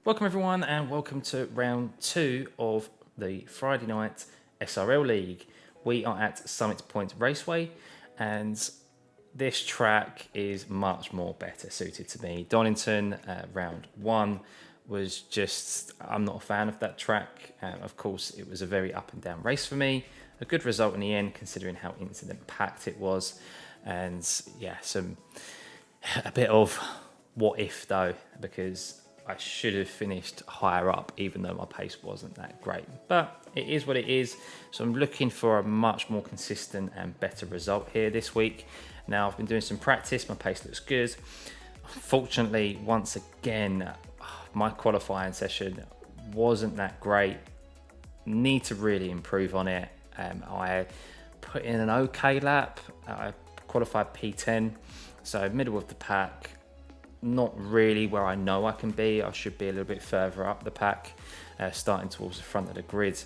Welcome everyone and welcome to round 2 of the Friday night SRL League. We are at Summit Point Raceway and this track is much more better suited to me. Donington, round 1 was just, I'm not a fan of that track. Of course, it was a very up and down race for me. A good result in the end considering how incident packed it was. And yeah, a bit of what if though, because I should have finished higher up even though my pace wasn't that great. But it is what it is. So I'm looking for a much more consistent and better result here this week. Now I've been doing some practice, my pace looks good. Unfortunately, once again, my qualifying session wasn't that great. Need to really improve on it. I put in an okay lap. I qualified P10, so middle of the pack. Not really where I know I can be. I should be a little bit further up the pack, starting towards the front of the grid,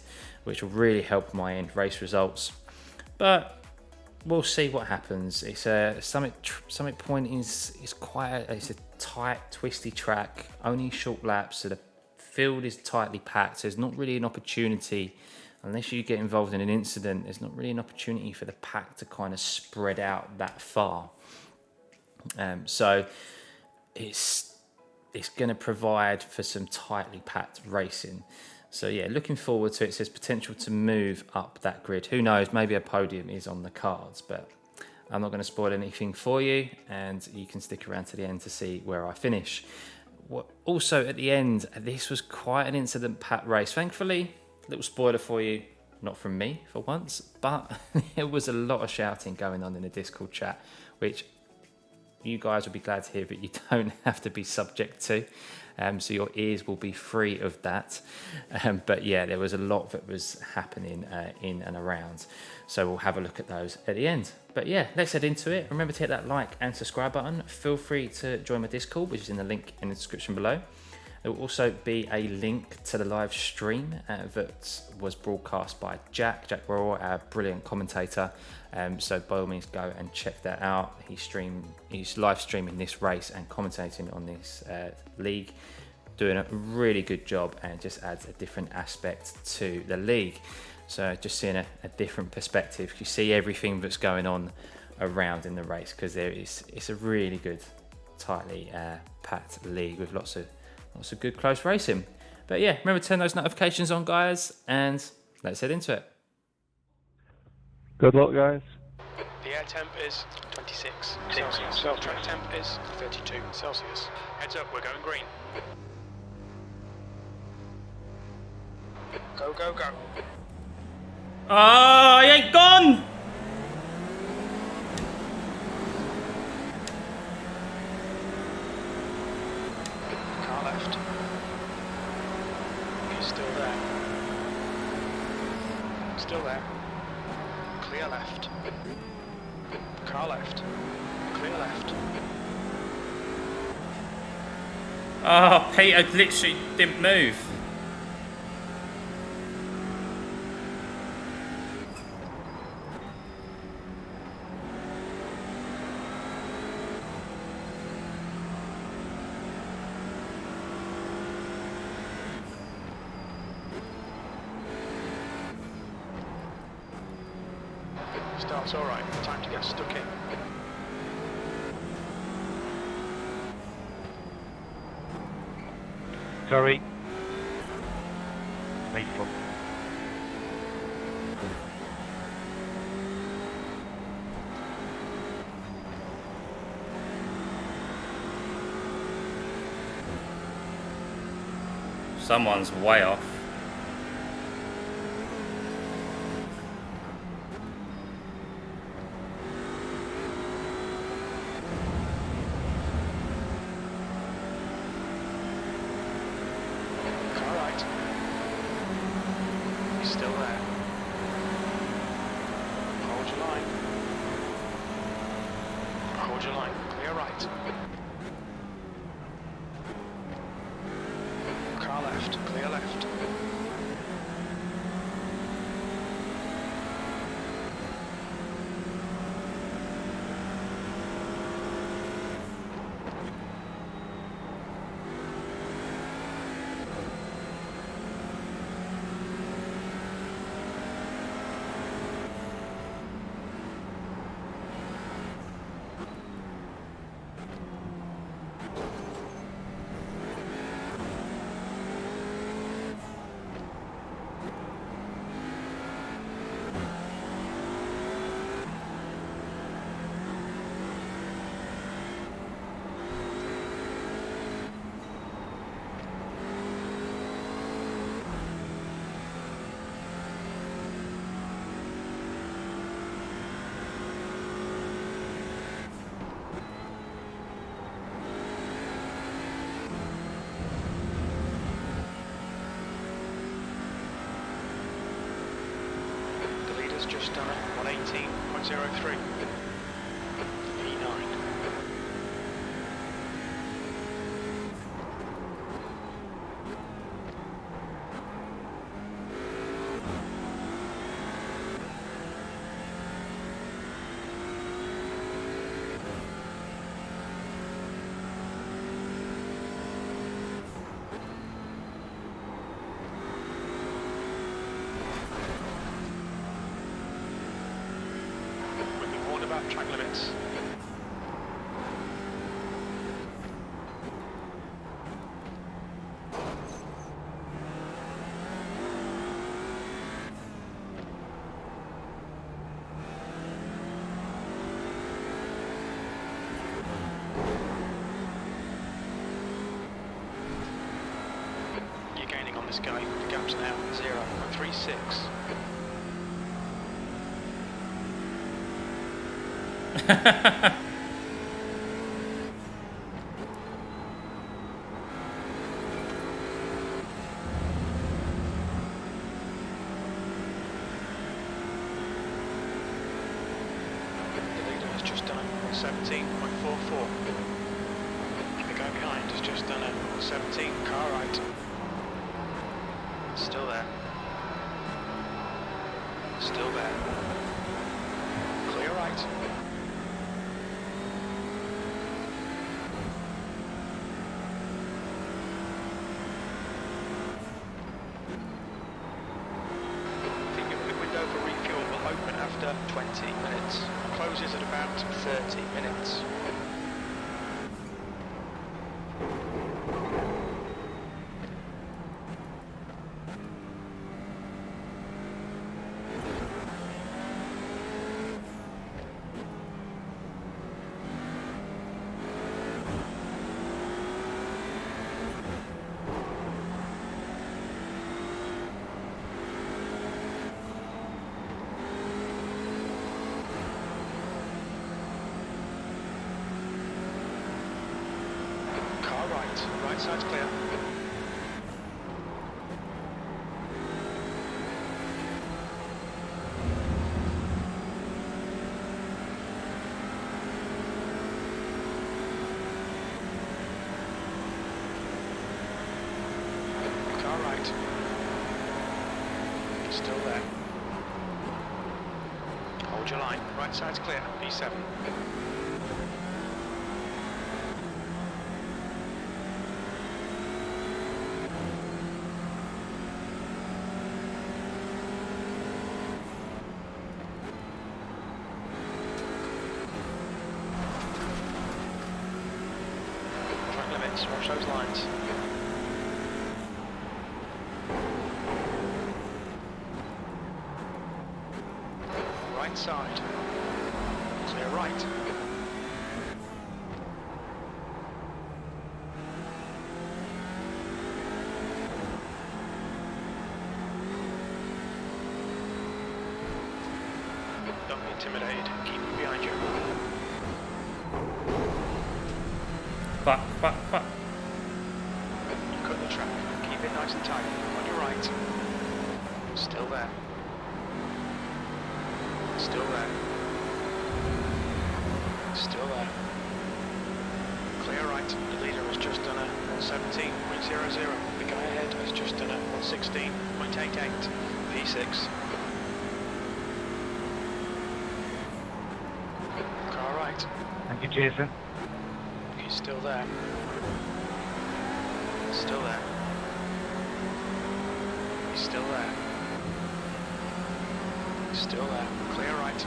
which will really help my end race results. But we'll see what happens. It's a Summit Point is quite it's a tight, twisty track. Only short laps, so the field is tightly packed. So there's not really an opportunity, unless you get involved in an incident. There's not really an opportunity for the pack to kind of spread out that far. So it's going to provide for some tightly packed racing. So yeah, looking forward to it. It says potential to move up that grid. Who knows, maybe a podium is on the cards, but I'm not going to spoil anything for you, and you can stick around to the end to see where I finish. Also at the end, this was quite an incident packed race. Thankfully, little spoiler for you, not from me for once, but there was a lot of shouting going on in the Discord chat, which you guys will be glad to hear that you don't have to be subject to, so your ears will be free of that. But yeah, there was a lot that was happening in and around, so we'll have a look at those at the end. But yeah, let's head into it. Remember to hit that like and subscribe button. Feel free to join my Discord, which is in the link in the description below. There will also be a link to the live stream that was broadcast by Jack Werrell, our brilliant commentator. So by all means, go and check that out. He's live streaming this race and commentating on this league, doing a really good job, and just adds a different aspect to the league. So just seeing a different perspective. You see everything that's going on around in the race, because it's a really good, tightly packed league with lots of good close racing. But yeah, remember to turn those notifications on, guys, and let's head into it. Good luck, guys. The air temp is 26 Celsius. Track temp is 32 Celsius. Heads up, we're going green. Go, go, go. Oh, he ain't gone! Car left. He's still there. Still there. Clear left. Car left. Clear left. Oh, Peter literally didn't move. Start's alright, time to get stuck in. Sorry. Made fun. Someone's way off. Car right. He's still there. Hold your line. Hold your line. Clear right. Car left. Clear left. 103. E9. About track limits. You're gaining on this guy. The gap's now 0.36. The leader has just done a 17.44. The guy behind has just done a 17, car right. Still there. Still there. Clear right. For refuel will open after 20 minutes. Closes at about 30 minutes. Right side's clear. Car right. Still there. Hold your line. Right side's clear. B7. Watch those lines. Right side. Clear right. Don't be intimidated. Keep it behind you. Fuck. You cut the track. Keep it nice and tight. On your right. Still there. Still there. Still there. Clear right. The leader has just done a 117.00. The guy ahead has just done a 116.88. P6. Car right. Thank you, Jason. He's still there. Still there. He's still there. Still there. Clear right.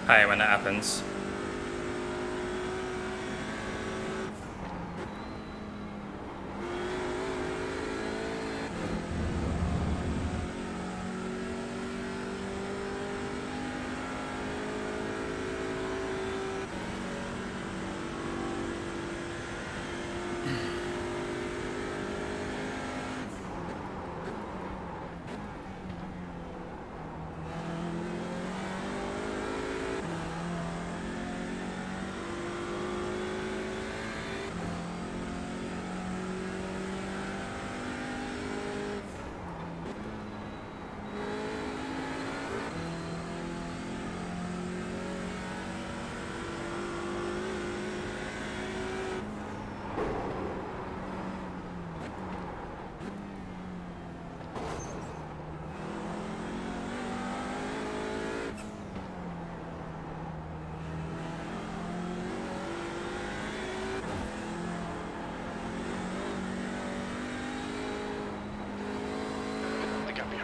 Hey, when that happens.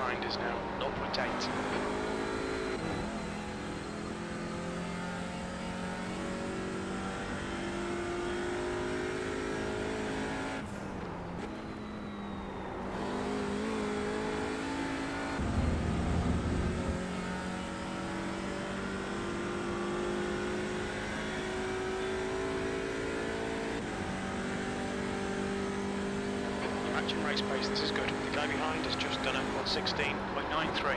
behind is now 0.8. Matching race pace, this is good. The guy behind has just done a 1:16.93.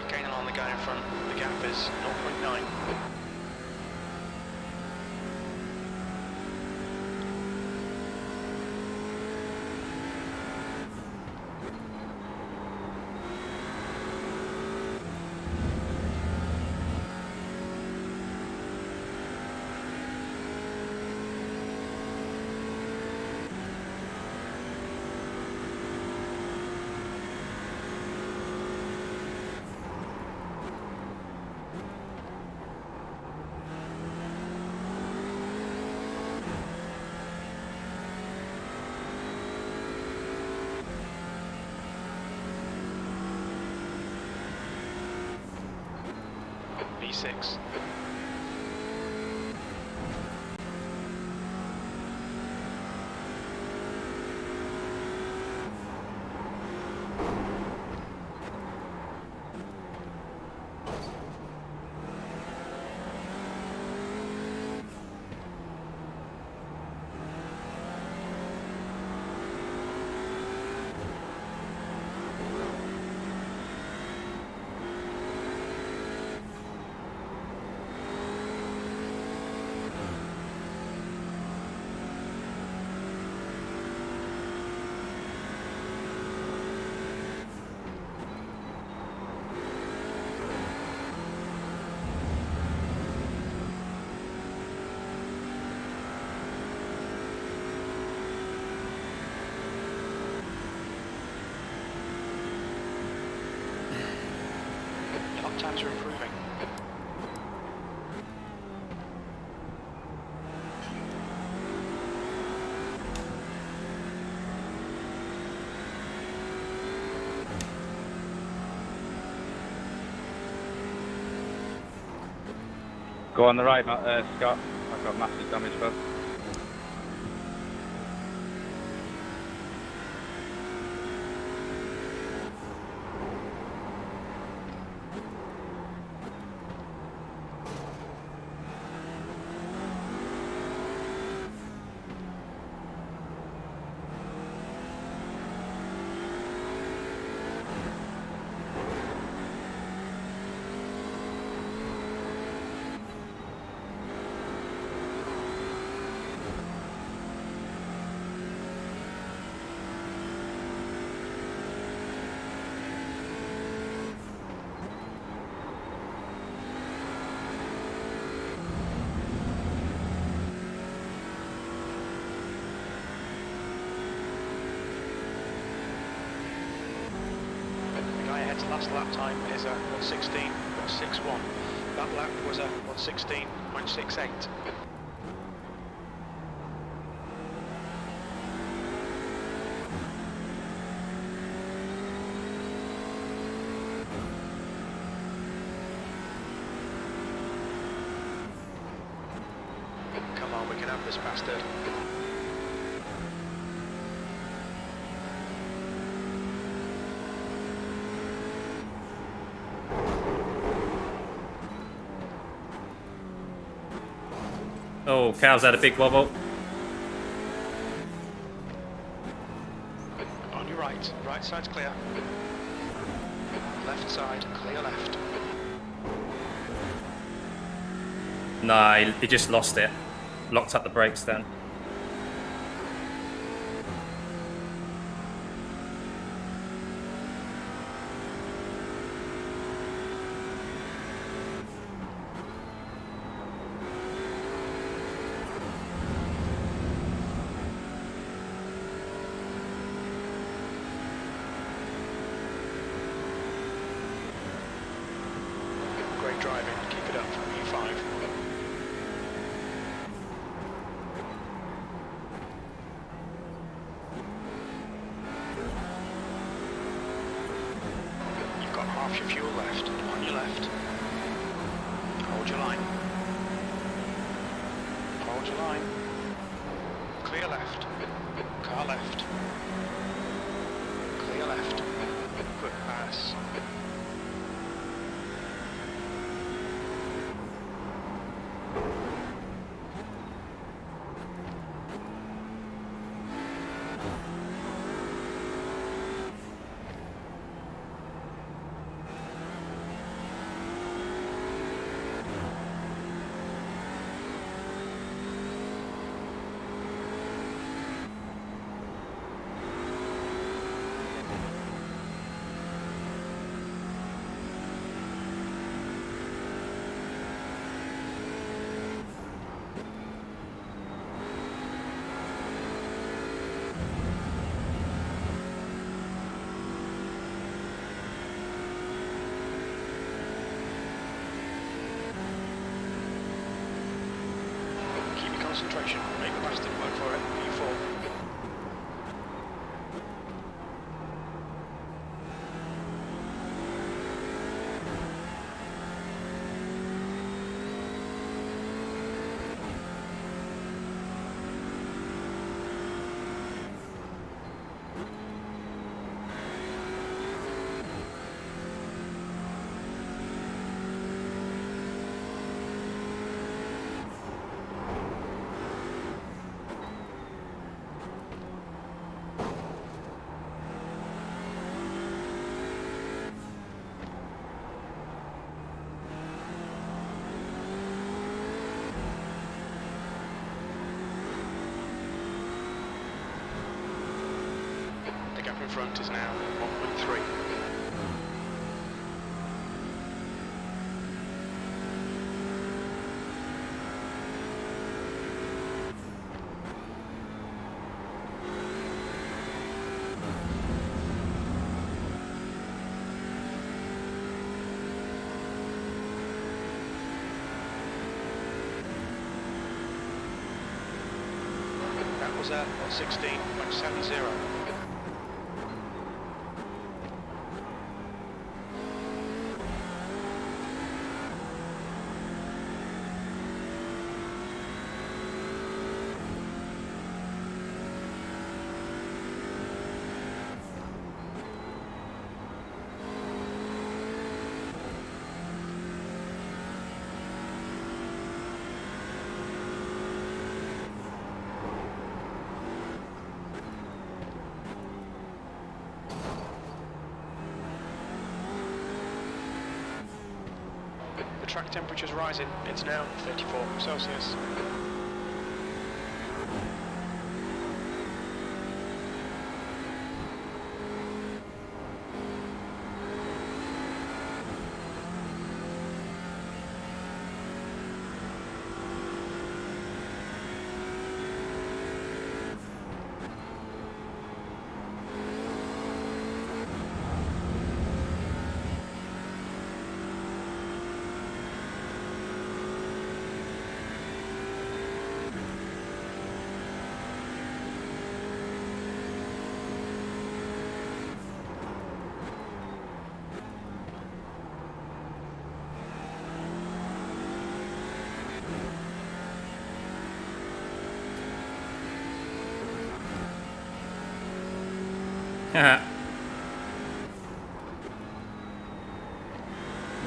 Gaining on the guy in front, the gap is 0.9. B6. Lap times are improving. Go on the right, Scott. I've got massive damage, bud. Last lap time is a 1:16.61. That lap was a 1:16.68. Come on, we can have this bastard. Oh, Cal's had a big wobble. On your right side's clear. left side, clear left. No, he just lost it. Locked up the brakes then. Great driving, keep it up, E5. You've got half your fuel left, on your left. Hold your line. Hold your line. Clear left. Car left. Clear left. Good pass. Concentration. Make the bastard work for it. P4. The gap in front is now 1.3. That was at 16.70. The track temperature's rising. It's now 34 Celsius.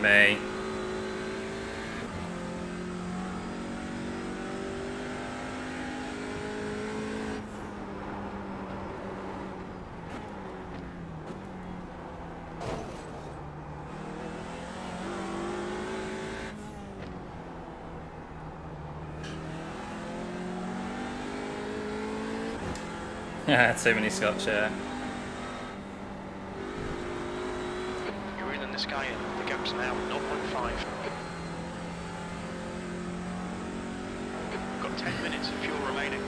Me. Yeah, too many Scots, yeah. You're reeling this guy in. The gap's now 0.5. Got 10 minutes of fuel remaining.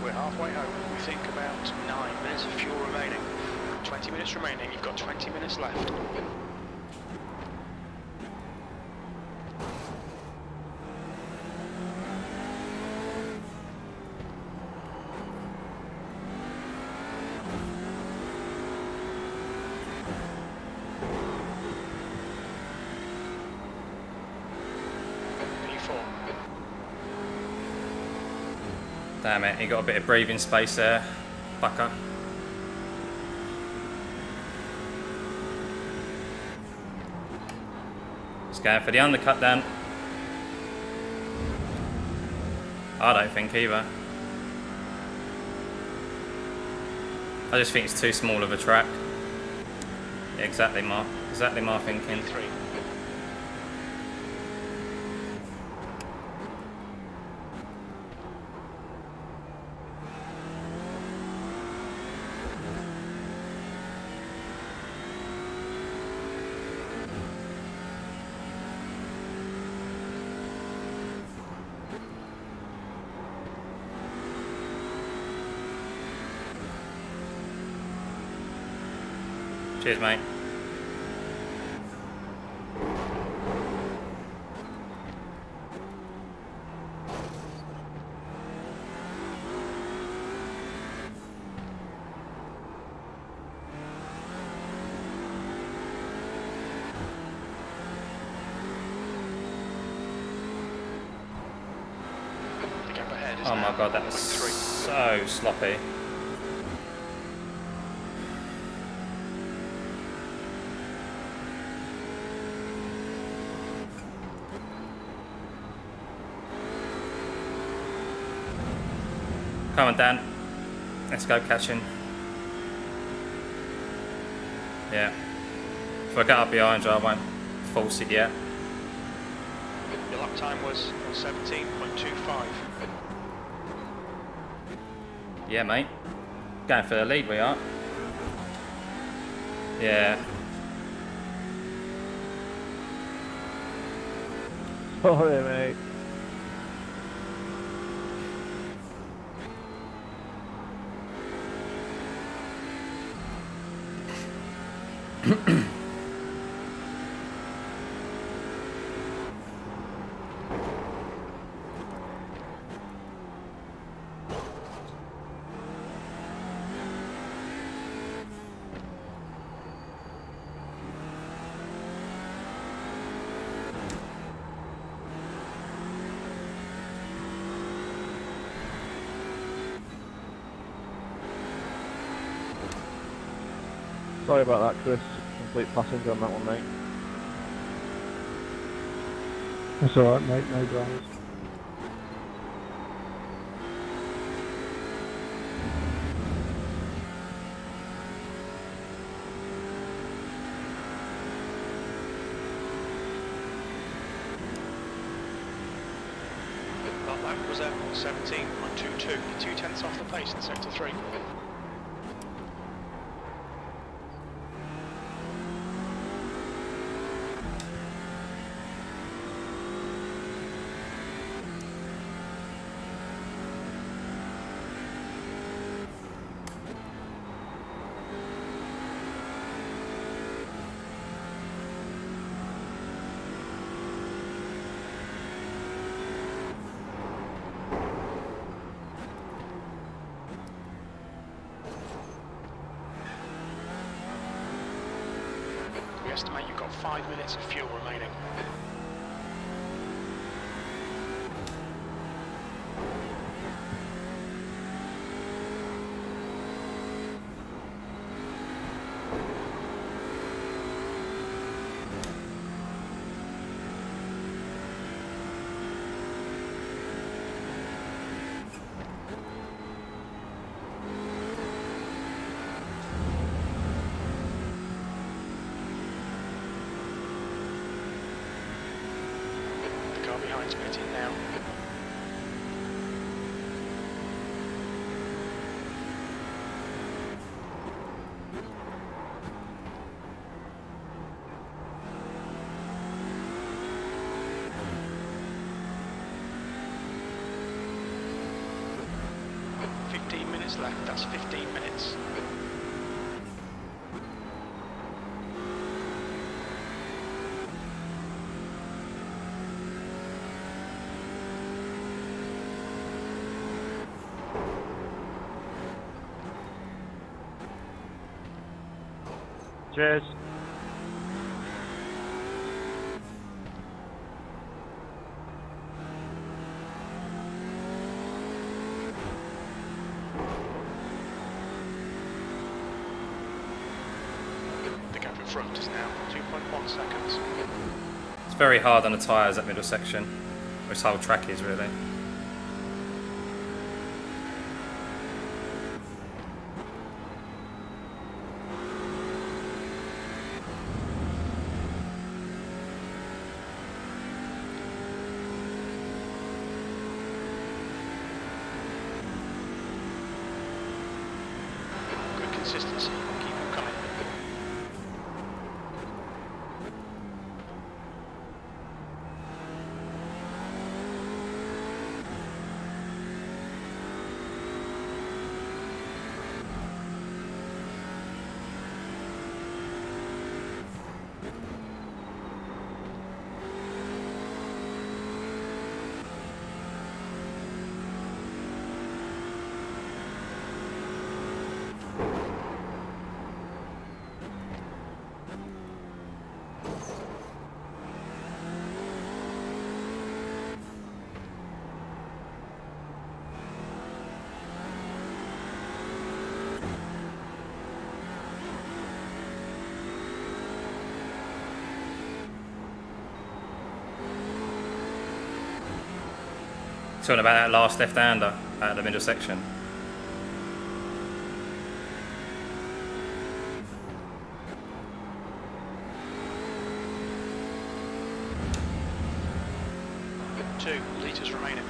We're halfway home. We think about 9 minutes of fuel remaining. 20 minutes remaining. You've got 20 minutes left. P4. Damn it, he got a bit of breathing space there, fucker. Just going for the undercut then. I don't think either. I just think it's too small of a track. Yeah, exactly my thinking. P3. Cheers, mate. The gap ahead is Oh now my god, that was 0.3. so sloppy. Come on, Dan. Let's go catching. Yeah. If I get up behind you, I won't force it yet. Your lap time was 17.25. Yeah, mate. Going for the lead, we are. Yeah. Sorry, mate. Sorry about that, Chris. Complete passenger on that one, mate. That's alright, mate, no dramas. That lap was at 17.22. 2/10 off the pace in sector 3. We estimate you've got 5 minutes of fuel remaining. Behind's pitting now. Minutes left, that's 15 minutes. Cheers. The gap in front is now 2.1 seconds. It's very hard on the tyres, that middle section. This whole track is really. Good consistency, keep them coming. Talking about that last left-hander at the middle section. Two litres remaining.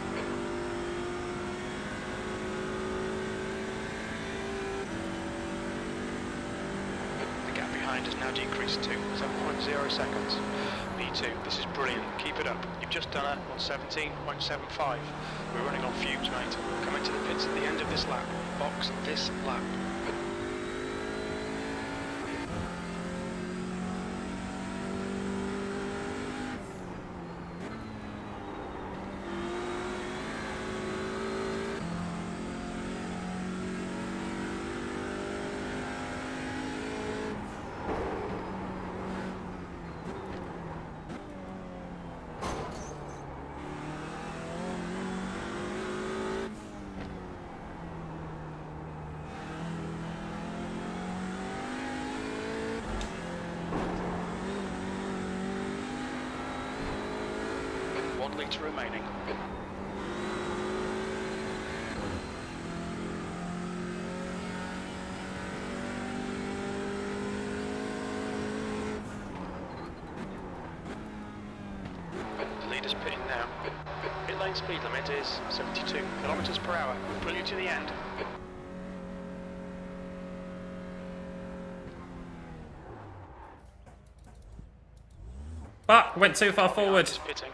The gap behind has now decreased to 7.0 seconds. V2, this is brilliant. Keep it up. You've just done a 1:17.75. We're running on fumes, mate. Coming to the pits at the end of this lap. Box this lap. Litre remaining. The leader's pitting now. Pit lane speed limit is 72 kilometres per hour. We'll pull you to the end. But went too far forward. Pitting.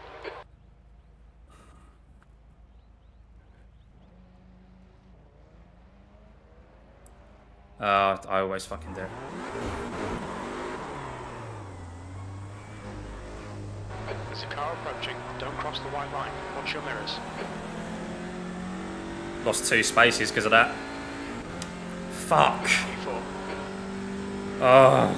I always fucking do. There's a car approaching. Don't cross the white line. Watch your mirrors. Lost 2 spaces because of that. Fuck. E4. Oh.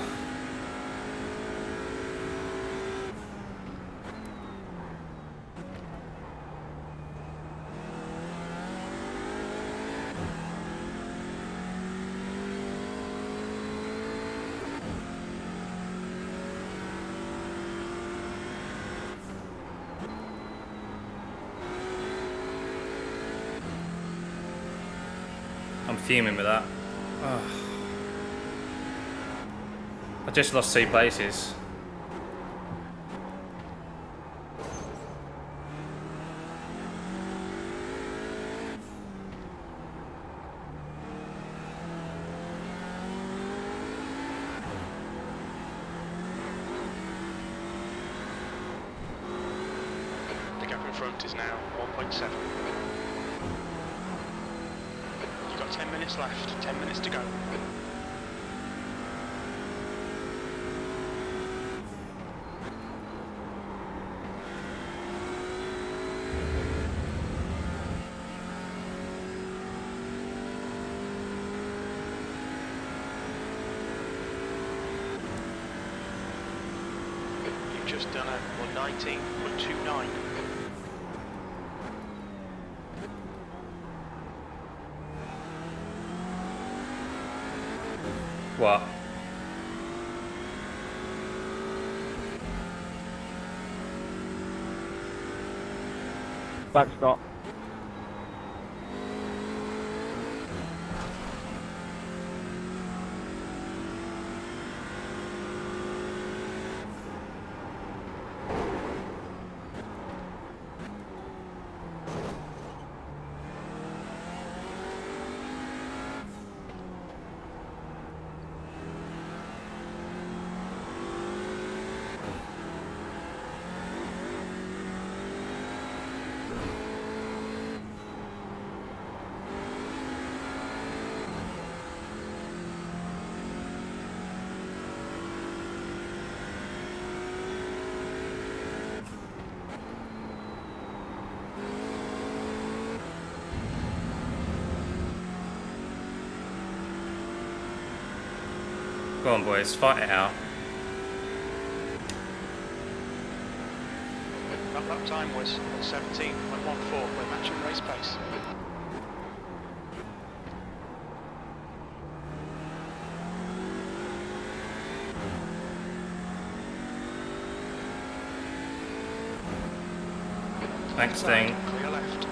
fuming with that. Ugh. I just lost 2 places. The gap in front is now 1.7. You've got 10 minutes left, 10 minutes to go. Just done a 119.29. What? Back stop. Go on, boys, fight it out. That lap time was 17.14. We're matching race pace. Thanks, Dean. Clear left.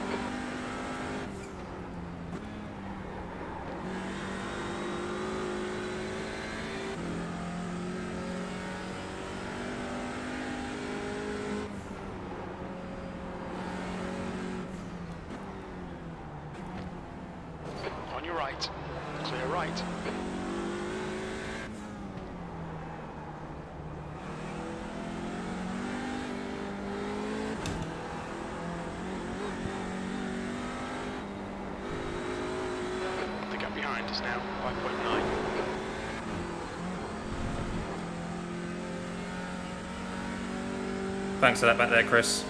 On your right. Clear right. The gap behind is now 5.9. Thanks for that back there, Chris.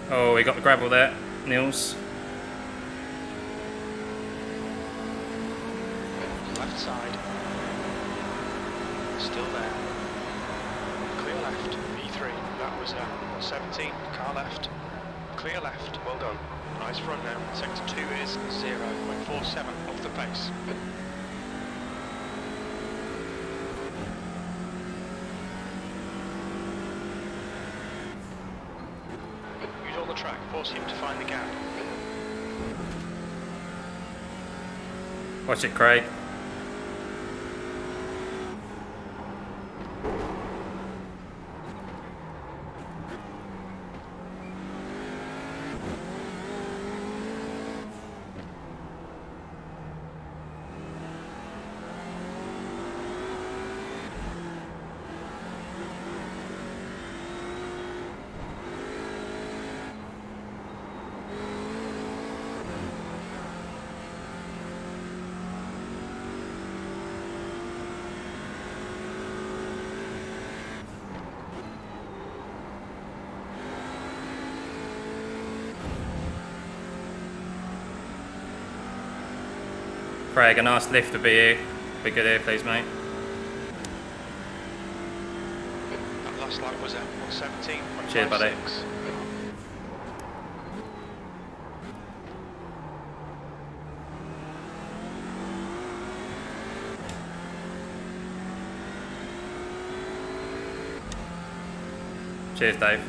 Oh, we got the gravel there, Niels. Left side. Still there. Clear left. V3. That was 117. Car left. Clear left. Well done. Nice front now. Sector 2 is 0.47 off the pace. Use all the track. Force him to find the gap. Watch it, Craig. Craig, a nice lift to be here. Be good here, please, mate. That last lap was at 117.56. Cheers, buddy. Cheers, Dave.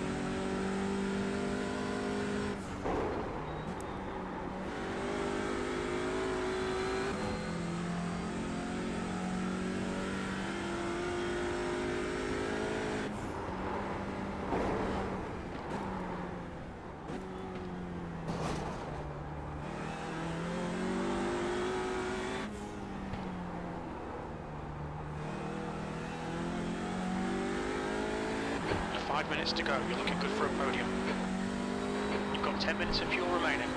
Under 5 minutes to go. You're looking good for a podium. You've got 10 minutes of fuel remaining.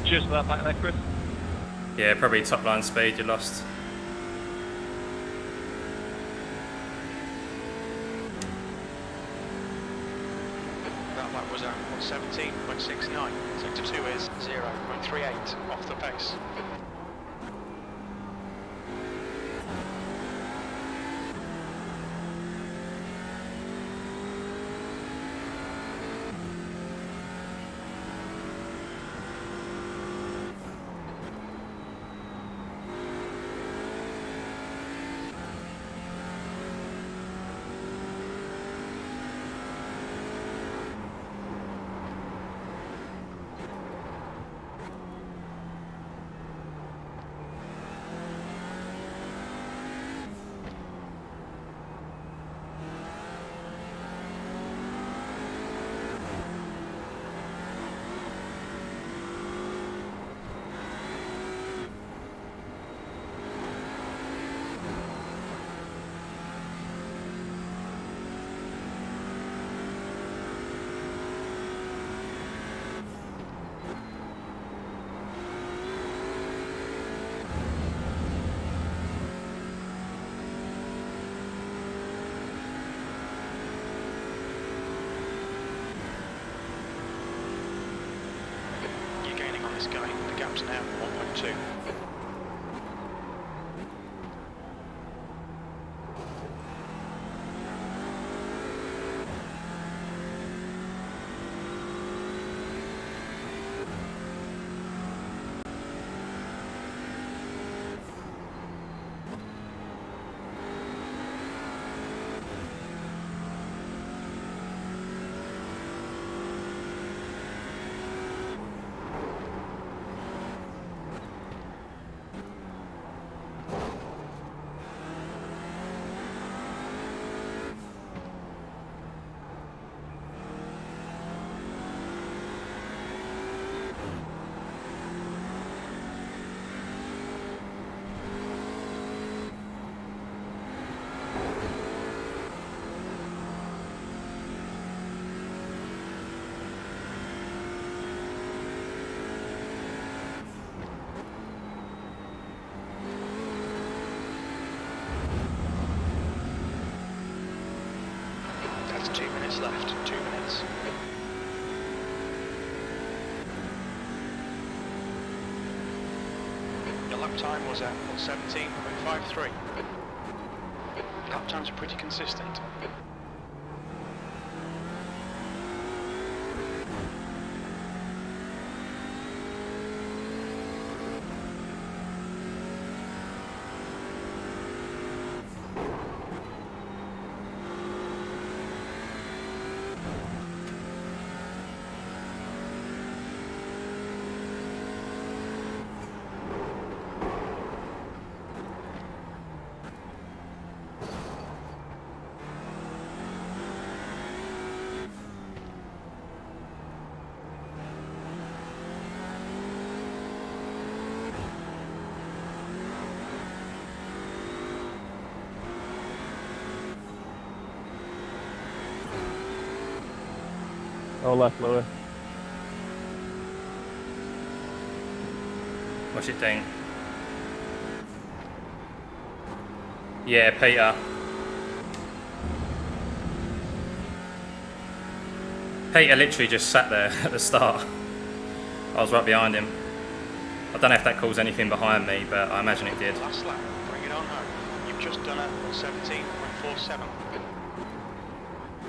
Cheers for that back there, Chris. Yeah, probably top line speed you lost. That lap was at 1:17.69. Sector 2 is 0.38 off the pace. This guy, the gap's now 1.2. That's 2 minutes left. 2 minutes. Your lap time was at 1:17.53. Lap times are pretty consistent. Oh, left, Louis. What's it doing? Yeah, Peter. Peter literally just sat there at the start. I was right behind him. I don't know if that caused anything behind me, but I imagine it did. Last lap, bring it on home. You've just done it on 17.47.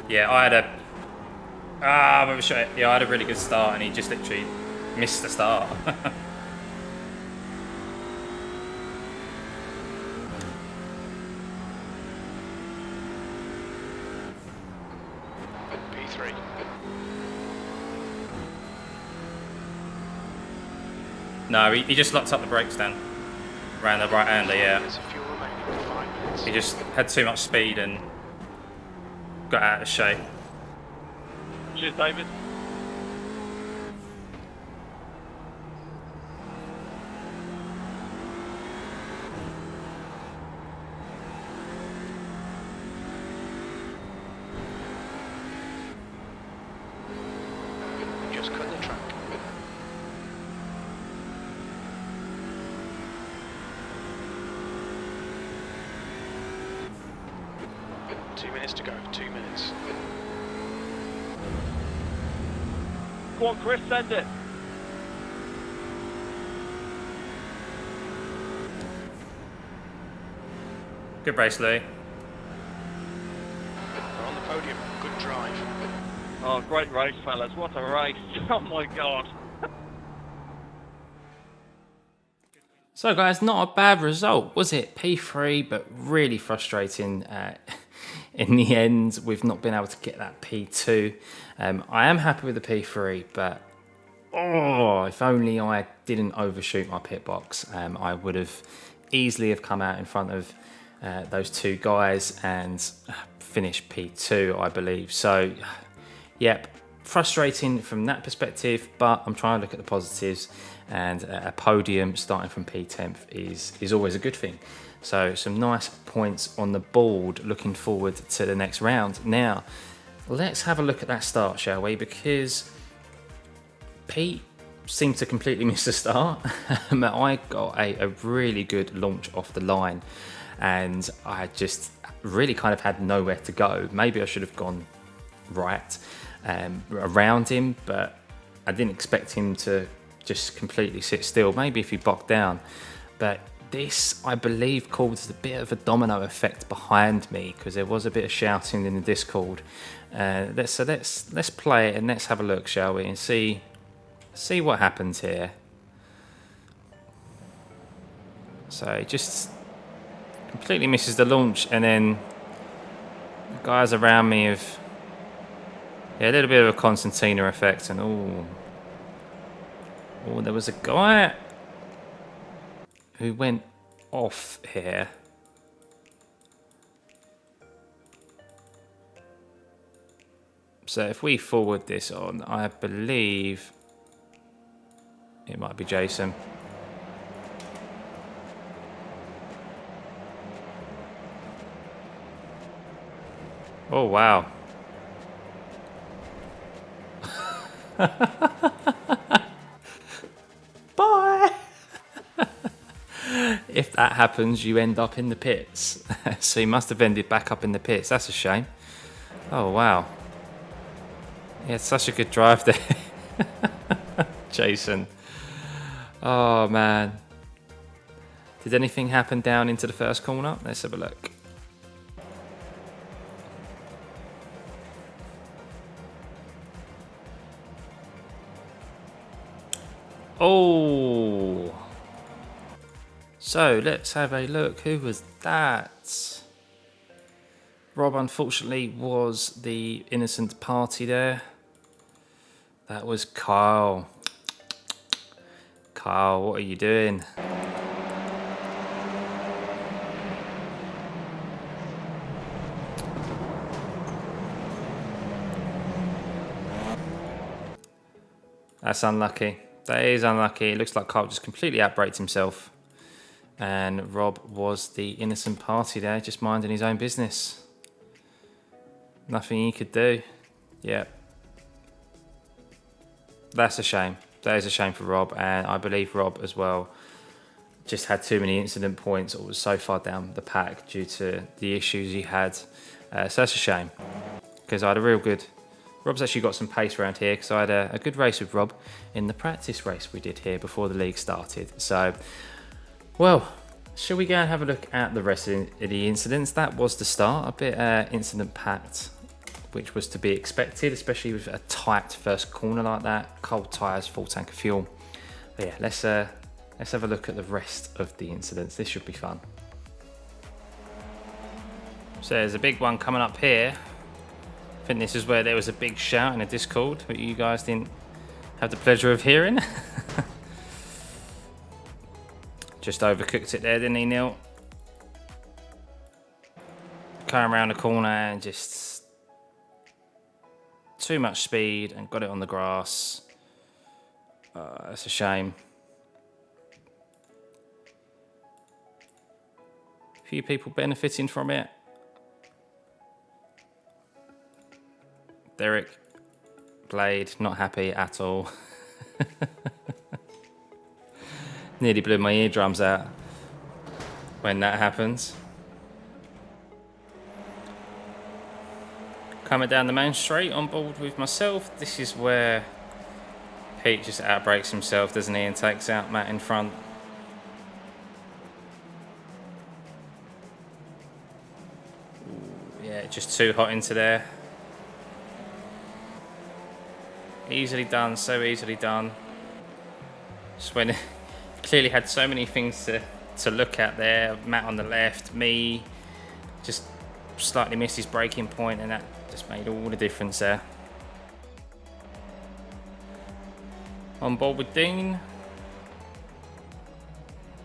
Yeah, I had a I had a really good start, and he just literally missed the start. P3. No, he just locked up the brakes then. Around the right hander, yeah. There's a fuel remaining, 5 minutes. He just had too much speed and got out of shape. Cheers, David. Just cut the track. Two minutes to go, 2 minutes. Go on, Chris, send it. Good race, Lee. We're on the podium, good drive. Oh, great race, fellas. What a race. Oh, my God. So guys, not a bad result, was it? P3, but really frustrating in the end. We've not been able to get that P2. I am happy with the P3, but if only I didn't overshoot my pit box. I would have easily have come out in front of those two guys and finished P2, I believe. So, yep, frustrating from that perspective, but I'm trying to look at the positives, and a podium starting from P10th is always a good thing. So some nice points on the board, looking forward to the next round. Now, let's have a look at that start, shall we? Because Pete seemed to completely miss the start. I got a really good launch off the line, and I just really kind of had nowhere to go. Maybe I should have gone right around him, but I didn't expect him to just completely sit still. Maybe if he bogged down, but this, I believe, caused a bit of a domino effect behind me, because there was a bit of shouting in the Discord. Let's play it and let's have a look, shall we, and see what happens here. So he just completely misses the launch, and then the guys around me have a little bit of a Constantina effect, and there was a guy who went off here. So if we forward this on, I believe it might be Jason. Oh, wow. Bye. If that happens, you end up in the pits. So he must have ended back up in the pits. That's a shame. Oh, wow. Yeah, it's such a good drive there. Jason. Oh, man. Did anything happen down into the first corner? Let's have a look. Oh. So let's have a look. Who was that? Rob, unfortunately, was the innocent party there. That was Kyle. Kyle, what are you doing? That's unlucky. That is unlucky. It looks like Kyle just completely outbraked himself. And Rob was the innocent party there, just minding his own business. Nothing he could do. Yep. That's a shame. That is a shame for Rob. And I believe Rob as well just had too many incident points, or was so far down the pack due to the issues he had. So that's a shame, because I had a real good... Rob's actually got some pace around here, because I had a good race with Rob in the practice race we did here before the league started. So, well, shall we go and have a look at the rest of the incidents? That was the start, a bit incident-packed which was to be expected, especially with a tight first corner like that. Cold tyres, full tank of fuel. But yeah, let's have a look at the rest of the incidents. This should be fun. So there's a big one coming up here. I think this is where there was a big shout in a Discord, but you guys didn't have the pleasure of hearing. Just overcooked it there, didn't he, Neil? Coming around the corner and just too much speed and got it on the grass. That's a shame. A few people benefiting from it. Derek, Blade, not happy at all. Nearly blew my eardrums out when that happens. Coming down the main straight on board with myself. This is where Pete just outbreaks himself, doesn't he, and takes out Matt in front. Ooh, yeah, just too hot into there. Easily done, so easily done. Just when clearly had so many things to look at there. Matt on the left, me just slightly missed his braking point, and that just made all the difference there. On board with Dean.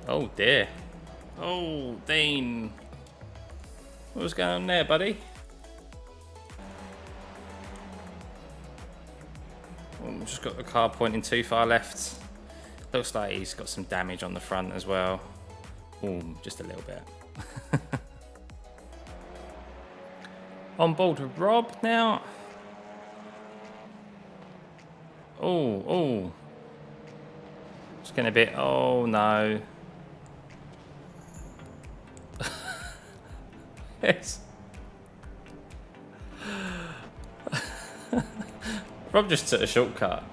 Oh dear. Oh, Dean. What was going on there, buddy? Just got the car pointing too far left. Looks like he's got some damage on the front as well. Oh, just a little bit. On board with Rob now. Oh. It's getting a bit, oh no. Yes. Rob just took a shortcut.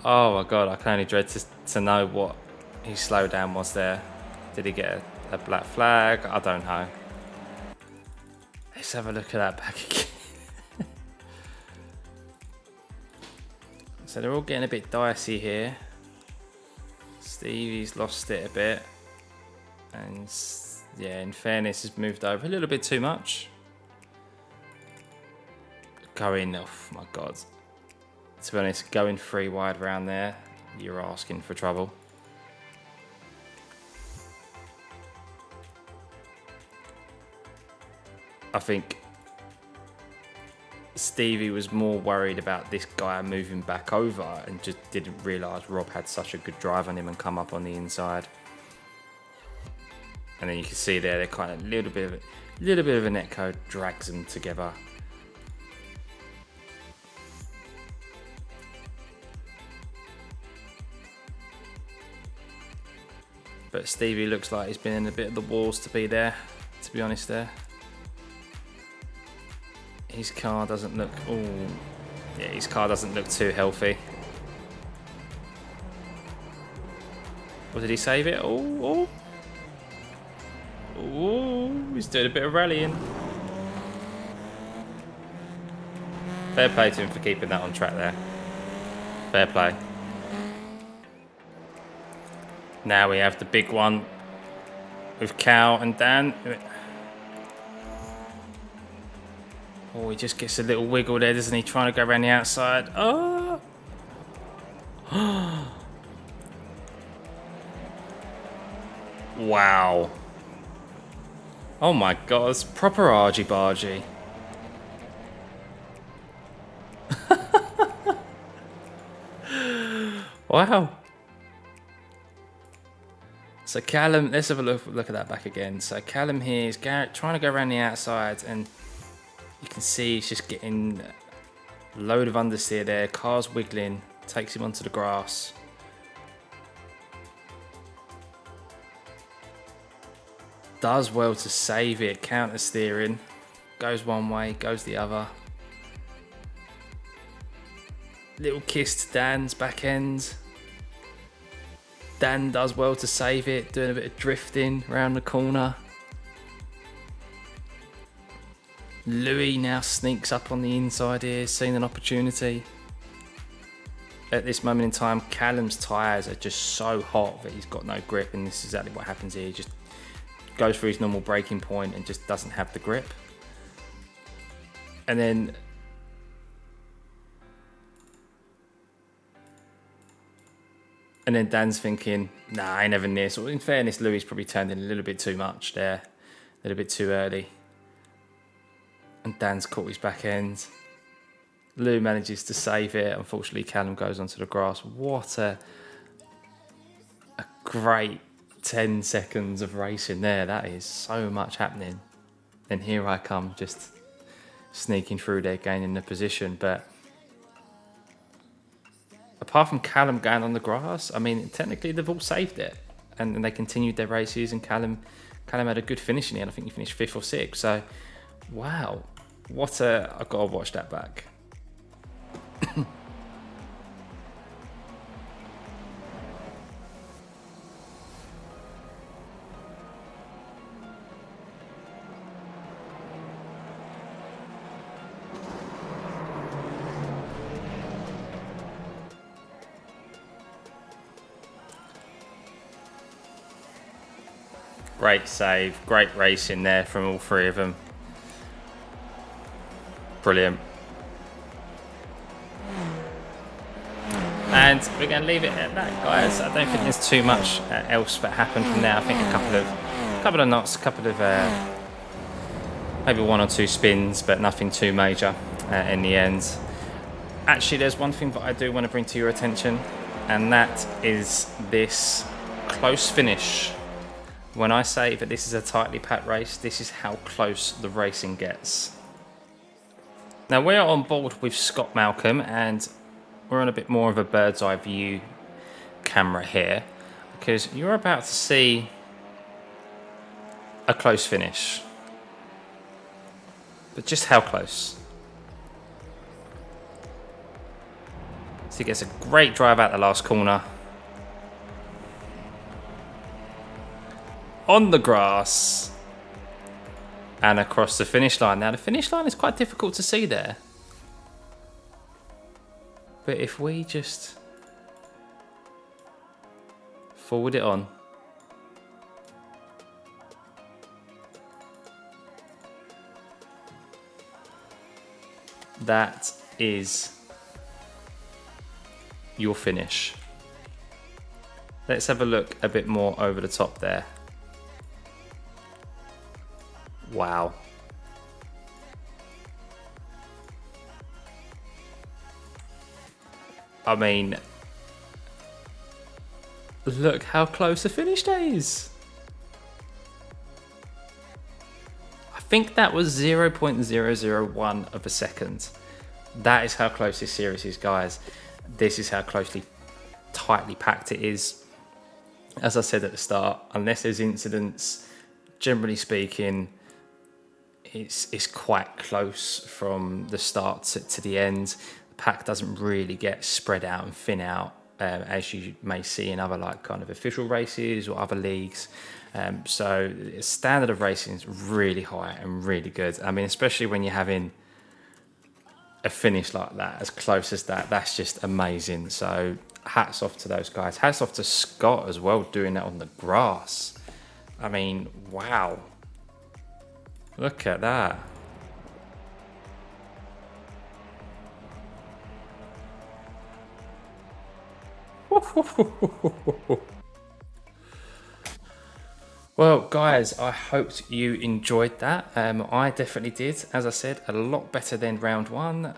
Oh my god, I can only dread to know what his slowdown was there. Did he get a black flag? I don't know. Let's have a look at that back again. So they're all getting a bit dicey here. Stevie's lost it a bit. And yeah, in fairness, has moved over a little bit too much. Going, oh my god. To be honest, going 3 wide round there, you're asking for trouble. I think Stevie was more worried about this guy moving back over and just didn't realise Rob had such a good drive on him and come up on the inside. And then you can see there, they're kind of a little bit of a netcode drags them together. But Stevie looks like he's been in a bit of the walls to be there, to be honest there. His car doesn't look, his car doesn't look too healthy. Or did he save it? Oh, he's doing a bit of rallying. Fair play to him for keeping that on track there. Fair play. Now we have the big one with Cal and Dan. Oh, he just gets a little wiggle there, doesn't he? Trying to go around the outside. Oh! Wow. Oh my god, it's proper argy-bargy. Wow. So Callum, let's have a look at that back again. So Callum here is trying to go around the outside, and you can see he's just getting a load of understeer there. Car's wiggling, takes him onto the grass. Does well to save it, counter steering. Goes one way, goes the other. Little kiss to Dan's back end. Dan does well to save it, doing a bit of drifting around the corner. Louis now sneaks up on the inside here, seeing an opportunity. At this moment in time, Callum's tyres are just so hot that he's got no grip, and this is exactly what happens here. He just goes for his normal braking point and just doesn't have the grip. And then Dan's thinking, nah, I ain't having this. Well, in fairness, Louis probably turned in a little bit too much there, a little bit too early. And Dan's caught his back end. Lou manages to save it. Unfortunately, Callum goes onto the grass. What a great 10 seconds of racing there. That is so much happening. And here I come, just sneaking through there, gaining the position. But apart from Callum going on the grass, I mean, technically they've all saved it. And they continued their races, and Callum had a good finish in the end. I think he finished 5th or 6th. So, wow. I've got to watch that back. Great save, great racing there from all three of them. Brilliant. And we're going to leave it at that, guys. I don't think there's too much else that happened from there. I think a couple of knots, maybe 1 or 2 spins, but nothing too major in the end. Actually, there's one thing that I do want to bring to your attention, and that is this close finish. When I say that this is a tightly packed race, this is how close the racing gets. Now, we're on board with Scott Malcolm, and we're on a bit more of a bird's eye view camera here, because you're about to see a close finish. But just how close? So he gets a great drive out the last corner. On the grass. And across the finish line. Now, the finish line is quite difficult to see there. But if we just forward it on. That is your finish. Let's have a look a bit more over the top there. Wow. I mean, look how close the finish is. I think that was 0.001 of a second. That is how close this series is, guys. This is how tightly packed it is. As I said at the start, unless there's incidents, generally speaking, it's quite close from the start to the end. The pack doesn't really get spread out and thin out as you may see in other kind of official races or other leagues. So the standard of racing is really high and really good. I mean, especially when you're having a finish like that, as close as that, that's just amazing. So hats off to those guys. Hats off to Scott as well, doing that on the grass. I mean, wow. Look at that. Well, guys, I hoped you enjoyed that. I definitely did. As I said, a lot better than round 1.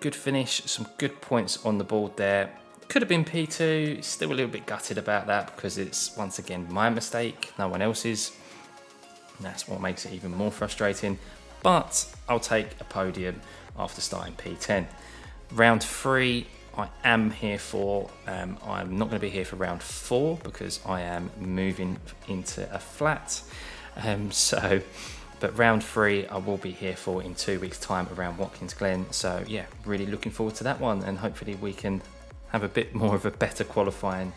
Good finish, some good points on the board there. Could have been P2. Still a little bit gutted about that because it's, once again, my mistake, no one else's. That's what makes it even more frustrating. But I'll take a podium after starting P10. Round 3, I am here for. I'm not going to be here for round 4 because I am moving into a flat. But round 3, I will be here for in 2 weeks' time around Watkins Glen. So yeah, really looking forward to that one, and hopefully we can have a bit more of a better qualifying.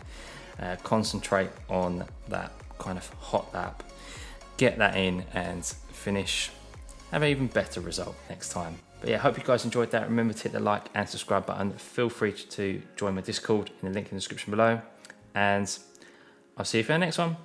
Concentrate on that kind of hot lap. Get that in and finish have an even better result next time. But yeah, hope you guys enjoyed that. Remember to hit the like and subscribe button. Feel free to join my Discord in the link in the description below. And I'll see you for the next one.